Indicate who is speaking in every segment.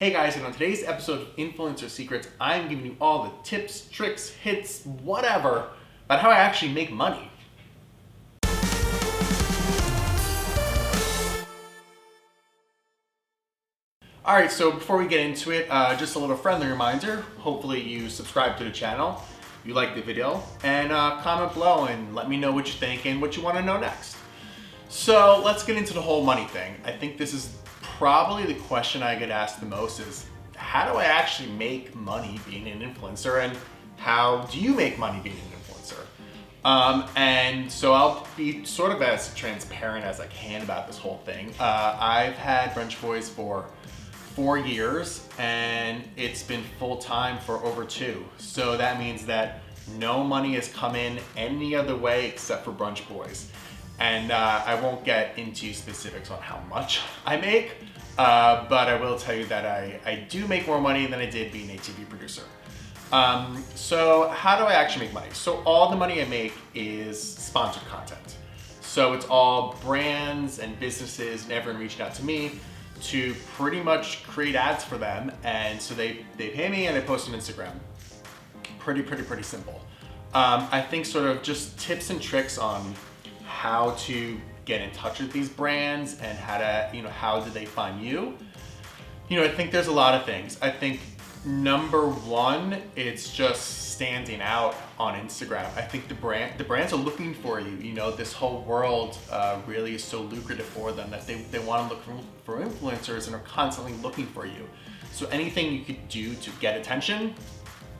Speaker 1: Hey guys, and on today's episode of Influencer Secrets, I'm giving you all the tips, tricks, hits, whatever, about how I actually make money. Alright, so before we get into it, just a little friendly reminder. Hopefully you subscribe to the channel, you like the video, and comment below and let me know what you think and what you want to know next. So let's get into the whole money thing. I think this is probably the question I get asked the most is, how do I actually make money being an influencer, and how do you make money being an influencer? And so I'll be sort of as transparent as I can about this whole thing. I've had Brunch Boys for 4 years and it's been full-time for over 2. So that means that no money has come in any other way except for Brunch Boys. And I won't get into specifics on how much I make, but I will tell you that I do make more money than I did being a TV producer. So how do I actually make money? So all the money I make is sponsored content. So it's all brands and businesses and everyone reaching out to me to pretty much create ads for them. And so they pay me and I post on Instagram. Pretty simple. I think sort of just tips and tricks on how to get in touch with these brands and how to, how do they find you? I think there's a lot of things. I think number one, it's just standing out on Instagram. I think the brands are looking for you. This whole world really is so lucrative for them that they want to look for influencers and are constantly looking for you. So anything you could do to get attention,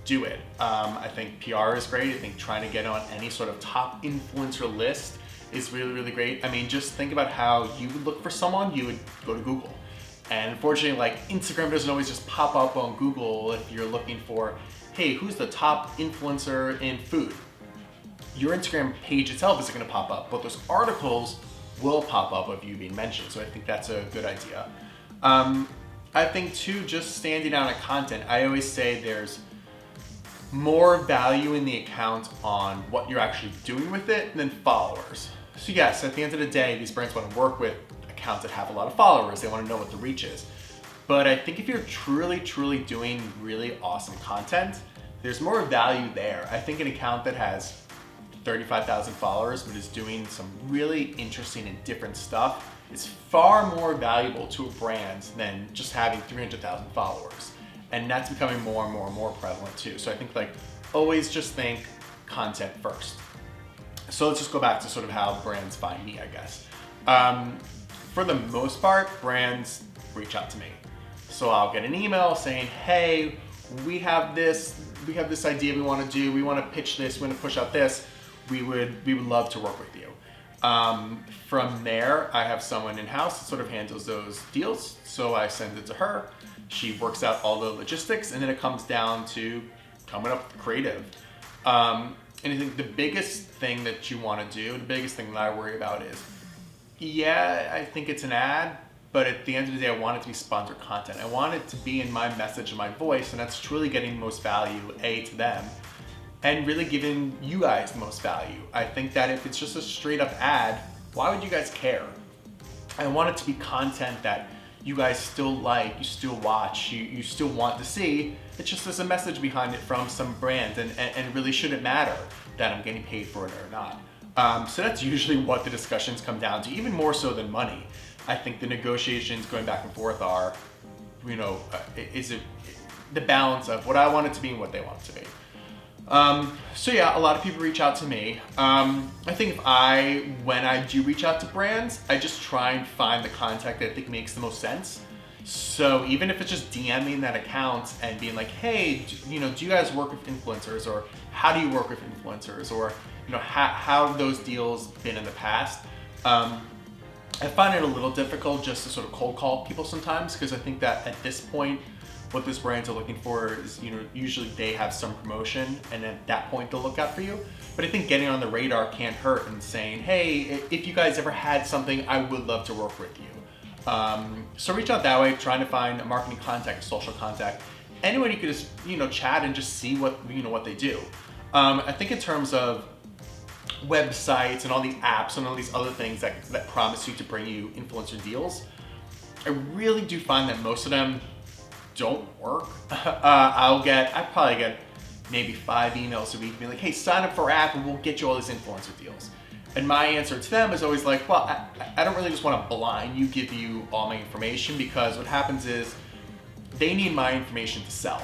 Speaker 1: do it. I think PR is great. I think trying to get on any sort of top influencer list is really great. I mean, just think about how you would look for someone. You would go to Google. And unfortunately, Instagram doesn't always just pop up on Google if you're looking for, hey, who's the top influencer in food? Your Instagram page itself isn't gonna pop up, but those articles will pop up of you being mentioned. So I think that's a good idea. I think too, just standing out on content. I always say there's more value in the account on what you're actually doing with it than followers. So yes, at the end of the day, these brands want to work with accounts that have a lot of followers. They want to know what the reach is. But I think if you're truly doing really awesome content, there's more value there. I think an account that has 35,000 followers but is doing some really interesting and different stuff is far more valuable to a brand than just having 300,000 followers. And that's becoming more and more prevalent too. So I think always just think content first. So let's just go back to sort of how brands find me, I guess. For the most part, brands reach out to me. So I'll get an email saying, hey, we have this idea we want to do. We want to pitch this. We want to push out this. We would love to work with you. From there, I have someone in-house that sort of handles those deals. So I send it to her. She works out all the logistics, and then it comes down to coming up with creative. And I think the biggest thing that you want to do, the biggest thing that I worry about is, yeah, I think it's an ad, but at the end of the day, I want it to be sponsored content. I want it to be in my message and my voice, and that's truly getting the most value, to them, and really giving you guys the most value. I think that if it's just a straight up ad, why would you guys care? I want it to be content that you guys still like, you still watch, you still want to see. It's just there's a message behind it from some brand, and it really shouldn't matter that I'm getting paid for it or not. So that's usually what the discussions come down to, even more so than money. I think the negotiations going back and forth are, is it the balance of what I want it to be and what they want it to be. So yeah, a lot of people reach out to me. I think when I do reach out to brands, I just try and find the contact that I think makes the most sense. So even if it's just DMing that account and being like, hey, do you guys work with influencers, or how do you work with influencers, or how have those deals been in the past? I find it a little difficult just to sort of cold call people sometimes, because I think that at this point, what those brands are looking for is, usually they have some promotion, and at that point they'll look out for you. But I think getting on the radar can't hurt, and saying, hey, if you guys ever had something, I would love to work with you. So reach out that way, trying to find a marketing contact, a social contact, anyone you could just, chat and just see what they do. I think in terms of websites and all the apps and all these other things that promise you to bring you influencer deals, I really do find that most of them don't work, I probably get maybe 5 emails a week being like, hey, sign up for our app and we'll get you all these influencer deals. And my answer to them is always like, well, I don't really just want to blind you, give you all my information, because what happens is they need my information to sell.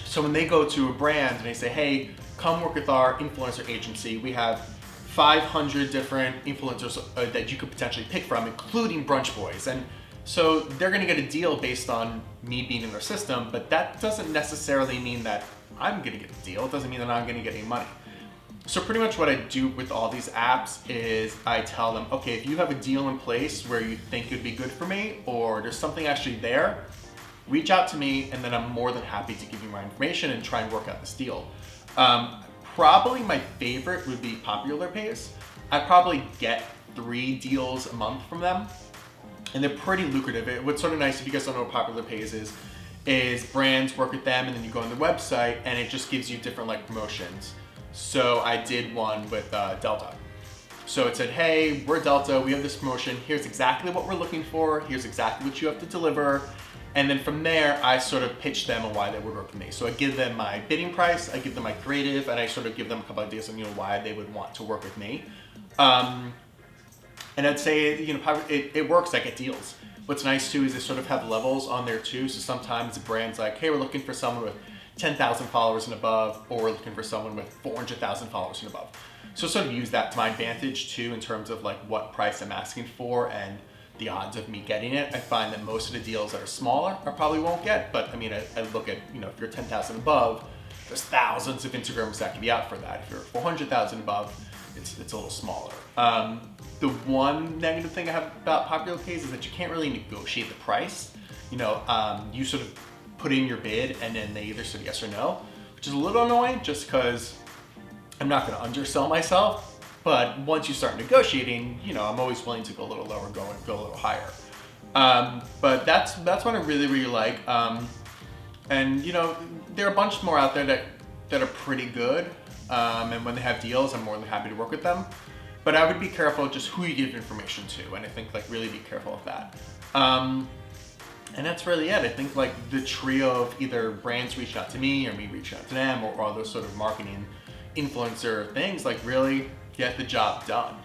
Speaker 1: So when they go to a brand and they say, hey, come work with our influencer agency, we have 500 different influencers that you could potentially pick from, including brunch boys. And so they're gonna get a deal based on me being in their system, but that doesn't necessarily mean that I'm gonna get a deal. It doesn't mean that I'm gonna get any money. So pretty much what I do with all these apps is I tell them, okay, if you have a deal in place where you think it'd be good for me, or there's something actually there, reach out to me, and then I'm more than happy to give you my information and try and work out this deal. Probably my favorite would be Popular Pays. I probably get 3 deals a month from them, and they're pretty lucrative. What's sort of nice, if you guys don't know what Popular Pays is brands work with them, and then you go on their website, and it just gives you different like promotions. So I did one with Delta. So it said, hey, we're Delta, we have this promotion, here's exactly what we're looking for, here's exactly what you have to deliver. And then from there, I sort of pitch them on why they would work with me. So I give them my bidding price, I give them my creative, and I sort of give them a couple ideas on why they would want to work with me. And I'd say it works. I get deals. What's nice too is they sort of have levels on there too. So sometimes the brand's like, hey, we're looking for someone with 10,000 followers and above, or we're looking for someone with 400,000 followers and above. So sort of use that to my advantage too, in terms of like what price I'm asking for and the odds of me getting it. I find that most of the deals that are smaller I probably won't get, but I mean, I look at, if you're 10,000 above, there's thousands of Instagrams that can be out for that. If you're 400,000 above, it's a little smaller. The one negative thing I have about Popular Pays is that you can't really negotiate the price. You sort of put in your bid and then they either say yes or no, which is a little annoying just because I'm not gonna undersell myself. But once you start negotiating, I'm always willing to go a little lower, go a little higher. But that's what I really, really like. And there are a bunch more out there that are pretty good. And when they have deals, I'm more than happy to work with them. But I would be careful just who you give information to, and I think really be careful of that. And that's really it. I think the trio of either brands reaching out to me or me reaching out to them, or all those sort of marketing influencer things, really get the job done.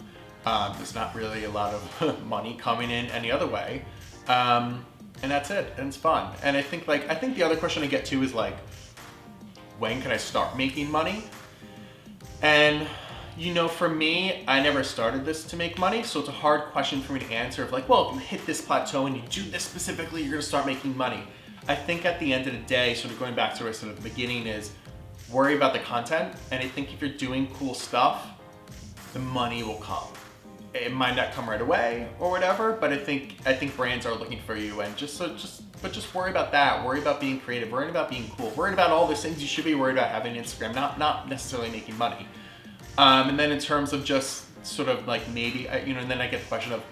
Speaker 1: There's not really a lot of money coming in any other way. And that's it, and it's fun. And I think the other question I get too is when can I start making money? And for me, I never started this to make money, so it's a hard question for me to answer of well, if you hit this plateau and you do this specifically, you're gonna start making money. I think at the end of the day, sort of going back to sort of the beginning, is worry about the content, and I think if you're doing cool stuff, the money will come. It might not come right away or whatever, but I think brands are looking for you, and just worry about that. Worry about being creative. Worry about being cool. Worry about all those things you should be worried about having Instagram, not necessarily making money. And then in terms of just sort of maybe, and then I get the question of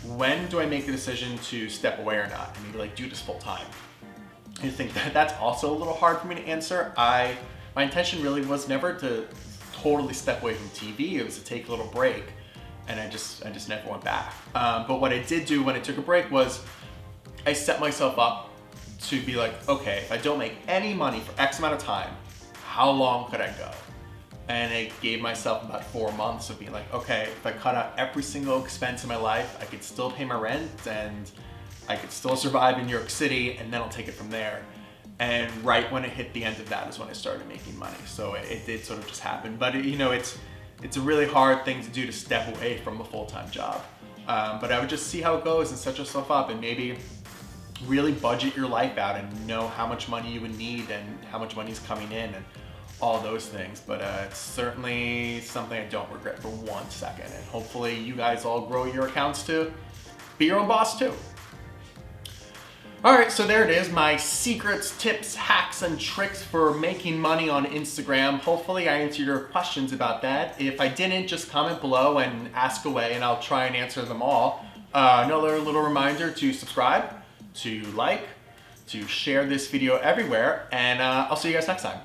Speaker 1: when do I make the decision to step away or not, and maybe do this full time. I think that's also a little hard for me to answer. My intention really was never to totally step away from TV. It was to take a little break, and I just never went back. But what I did do when I took a break was I set myself up to be okay, if I don't make any money for X amount of time, how long could I go? And I gave myself about 4 months of being okay, if I cut out every single expense in my life, I could still pay my rent and I could still survive in New York City, and then I'll take it from there. And right when it hit the end of that is when I started making money. So it did sort of just happen. But it's a really hard thing to do, to step away from a full-time job. But I would just see how it goes and set yourself up, and maybe really budget your life out and know how much money you would need and how much money is coming in and all those things. But it's certainly something I don't regret for 1 second. And hopefully you guys all grow your accounts to be your own boss too. All right, so there it is, my secrets, tips, hacks, and tricks for making money on Instagram. Hopefully I answered your questions about that. If I didn't, just comment below and ask away, and I'll try and answer them all. Another little reminder to subscribe, to like, to share this video everywhere, and I'll see you guys next time.